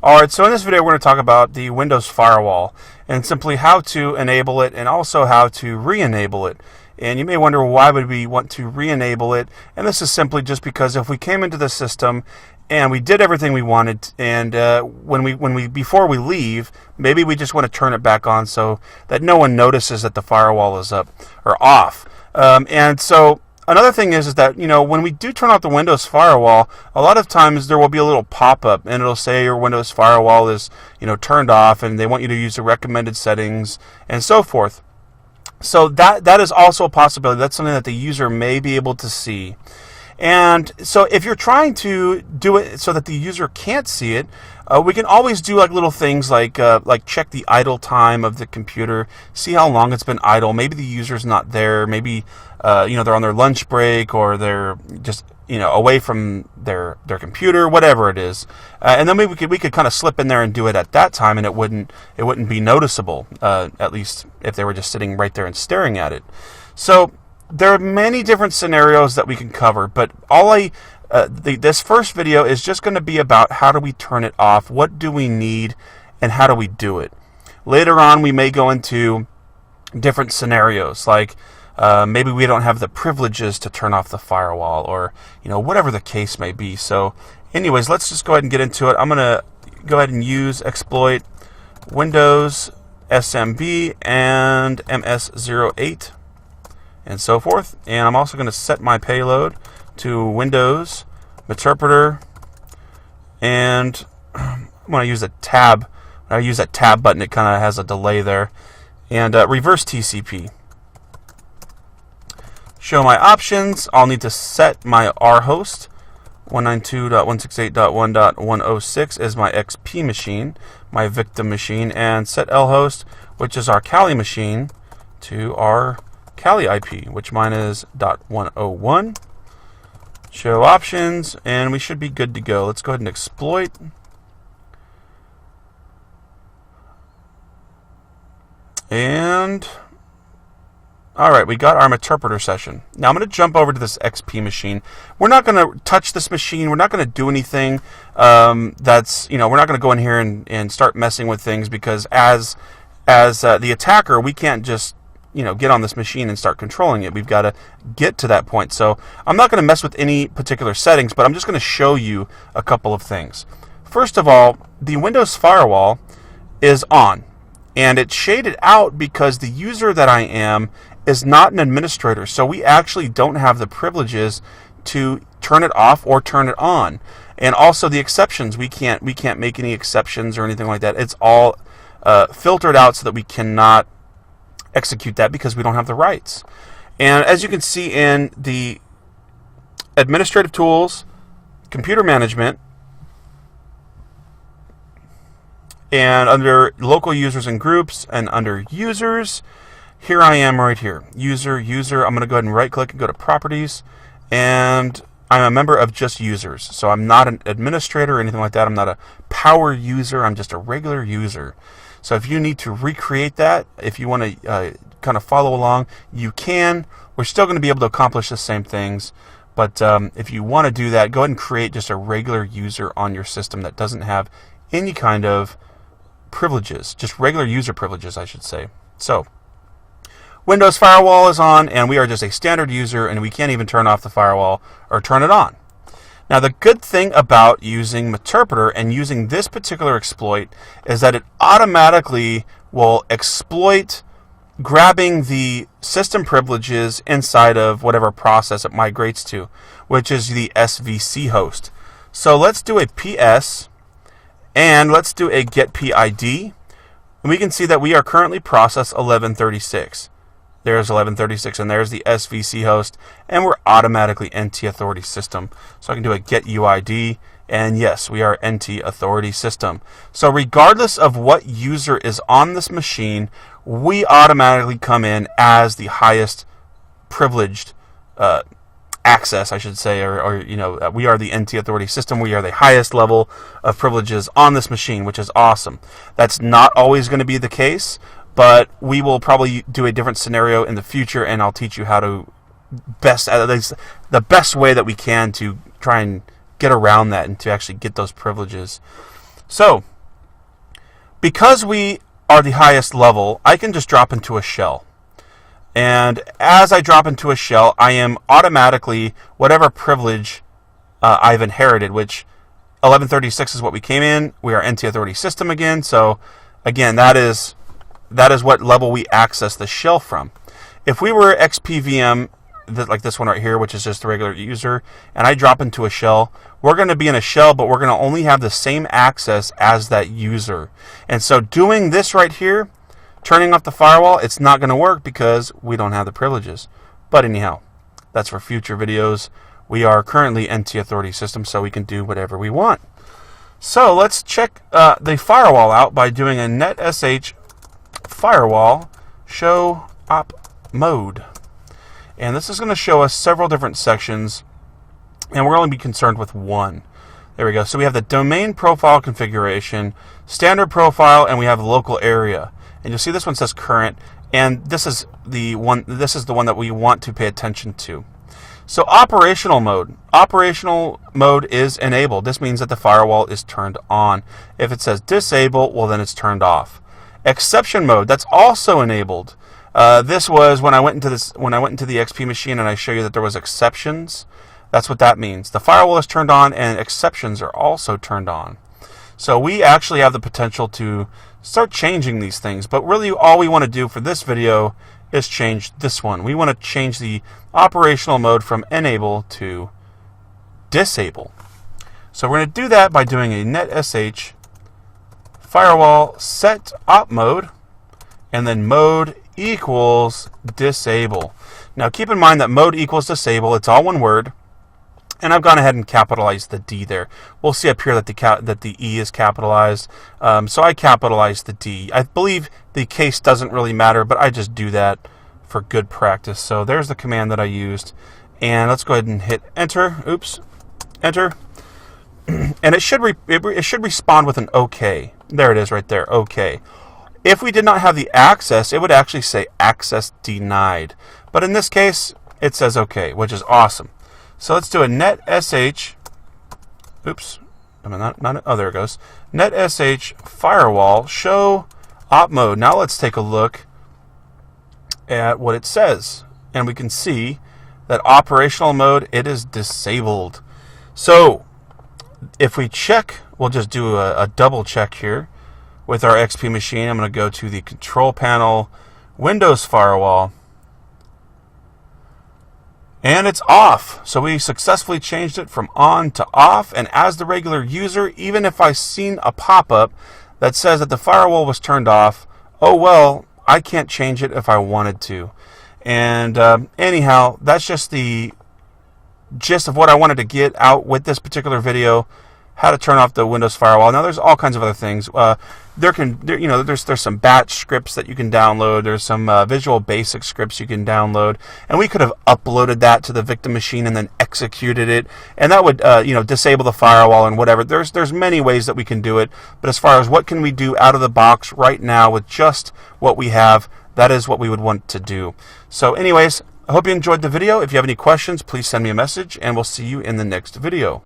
Alright, so in this video we're going to talk about the Windows Firewall and simply how to enable it and also how to re-enable it. And you may wonder, why would we want to re-enable it? And this is simply just because if we came into the system and we did everything we wanted, and before we leave, maybe we just want to turn it back on so that no one notices that the firewall is up or off. And so another thing is that, when we do turn off the Windows Firewall, a lot of times there will be a little pop-up and it'll say your Windows Firewall is, turned off, and they want you to use the recommended settings and so forth. So that is also a possibility. That's something that the user may be able to see. And so if you're trying to do it so that the user can't see it, we can always do like little things like check the idle time of the computer, see how long it's been idle. Maybe the user's not there. Maybe they're on their lunch break, or they're just away from their computer, whatever it is. And then we could kind of slip in there and do it at that time, and it wouldn't be noticeable, at least if they were just sitting right there and staring at it. So there are many different scenarios that we can cover, but this first video is just going to be about how do we turn it off, what do we need, and how do we do it. Later on, we may go into different scenarios, like maybe we don't have the privileges to turn off the firewall, or whatever the case may be. So anyways, let's just go ahead and get into it. I'm going to go ahead and exploit Windows SMB and MS08 and so forth. And I'm also going to set my payload to Windows Meterpreter, and I'm going to use a tab. When I use that tab button, it kind of has a delay there. And reverse TCP. Show my options. I'll need to set my R host. 192.168.1.106 is my XP machine, my victim machine, and set L host, which is our Kali machine, to our Kali IP, which mine is .101. Show options, and we should be good to go. Let's go ahead and exploit. And alright, we got our Meterpreter session. Now I'm going to jump over to this XP machine. We're not going to touch this machine. We're not going to do anything we're not going to go in here and start messing with things, because as the attacker, we can't just get on this machine and start controlling it. We've got to get to that point. So I'm not going to mess with any particular settings, but I'm just going to show you a couple of things. First of all, the Windows Firewall is on, and it's shaded out because the user that I am is not an administrator. So we actually don't have the privileges to turn it off or turn it on. And also the exceptions, we can't make any exceptions or anything like that. It's all filtered out so that we cannot execute that because we don't have the rights. And as you can see in the administrative tools, computer management, and under local users and groups, and under users, here I am right here. User. I'm going to go ahead and right click and go to properties, and I'm a member of just users. So I'm not an administrator or anything like that. I'm not a power user. I'm just a regular user. So if you need to recreate that, if you want to kind of follow along, you can. We're still going to be able to accomplish the same things. But if you want to do that, go ahead and create just a regular user on your system that doesn't have any kind of privileges, just regular user privileges, I should say. So Windows Firewall is on, and we are just a standard user, and we can't even turn off the firewall or turn it on. Now, the good thing about using Meterpreter and using this particular exploit is that it automatically will exploit grabbing the system privileges inside of whatever process it migrates to, which is the SVC host. So let's do a PS, and let's do a get PID. And we can see that we are currently process 1136. There's 1136, and there's the SVC host, and we're automatically NT Authority System. So I can do a get UID, and yes, we are NT Authority System. So regardless of what user is on this machine, we automatically come in as the highest privileged access, I should say, or we are the NT Authority System. We are the highest level of privileges on this machine, which is awesome. That's not always going to be the case, but we will probably do a different scenario in the future, and I'll teach you how to the best way that we can to try and get around that and to actually get those privileges. So Because we are the highest level, I can just drop into a shell. And as I drop into a shell, I am automatically whatever privilege I've inherited, which 1136 is what we came in. We are NT Authority System again. So again, that is what level we access the shell from. If we were XPVM, like this one right here, which is just a regular user, and I drop into a shell, we're going to be in a shell, but we're going to only have the same access as that user. And so doing this right here, turning off the firewall, it's not going to work because we don't have the privileges. But anyhow, that's for future videos. We are currently NT Authority System, so we can do whatever we want. So let's check the firewall out by doing a netsh firewall show op mode. And this is going to show us several different sections, and we're only be concerned with one. There we go. So we have the domain profile configuration, standard profile, and we have local area. And you'll see this one says current, and this is the one that we want to pay attention to. So operational mode. Operational mode is enabled. This means that the firewall is turned on. If it says disable, well then it's turned off. Exception mode, that's also enabled. This was when I went into the XP machine and I show you that there was exceptions. That's what that means. The firewall is turned on and exceptions are also turned on. So we actually have the potential to start changing these things, but really all we want to do for this video is change this one. We want to change the operational mode from enable to disable. So we're going to do that by doing a netsh firewall set op mode, and then mode equals disable. Now keep in mind that mode equals disable, it's all one word, and I've gone ahead and capitalized the D there. We'll see up here that the E is capitalized, so I capitalized the D. I believe the case doesn't really matter, but I just do that for good practice. So there's the command that I used, and let's go ahead and hit enter. Oops, enter, and it should respond with an OK. There it is right there, OK. If we did not have the access, it would actually say access denied. But in this case, it says OK, which is awesome. So let's do a netsh, oops, oh, there it goes. Netsh firewall show op mode. Now let's take a look at what it says. And we can see that operational mode, it is disabled. So if we check, we'll just do a double check here. With our XP machine, I'm going to go to the control panel, Windows Firewall, and it's off. So we successfully changed it from on to off, and as the regular user, even if I've seen a pop-up that says that the firewall was turned off, oh well, I can't change it if I wanted to. And anyhow, that's just the gist of what I wanted to get out with this particular video. How to turn off the Windows Firewall. Now, there's all kinds of other things. There's some batch scripts that you can download. There's some Visual Basic scripts you can download, and we could have uploaded that to the victim machine and then executed it, and that would disable the firewall and whatever. There's many ways that we can do it, but as far as what can we do out of the box right now with just what we have, that is what we would want to do. So, anyways, I hope you enjoyed the video. If you have any questions, please send me a message, and we'll see you in the next video.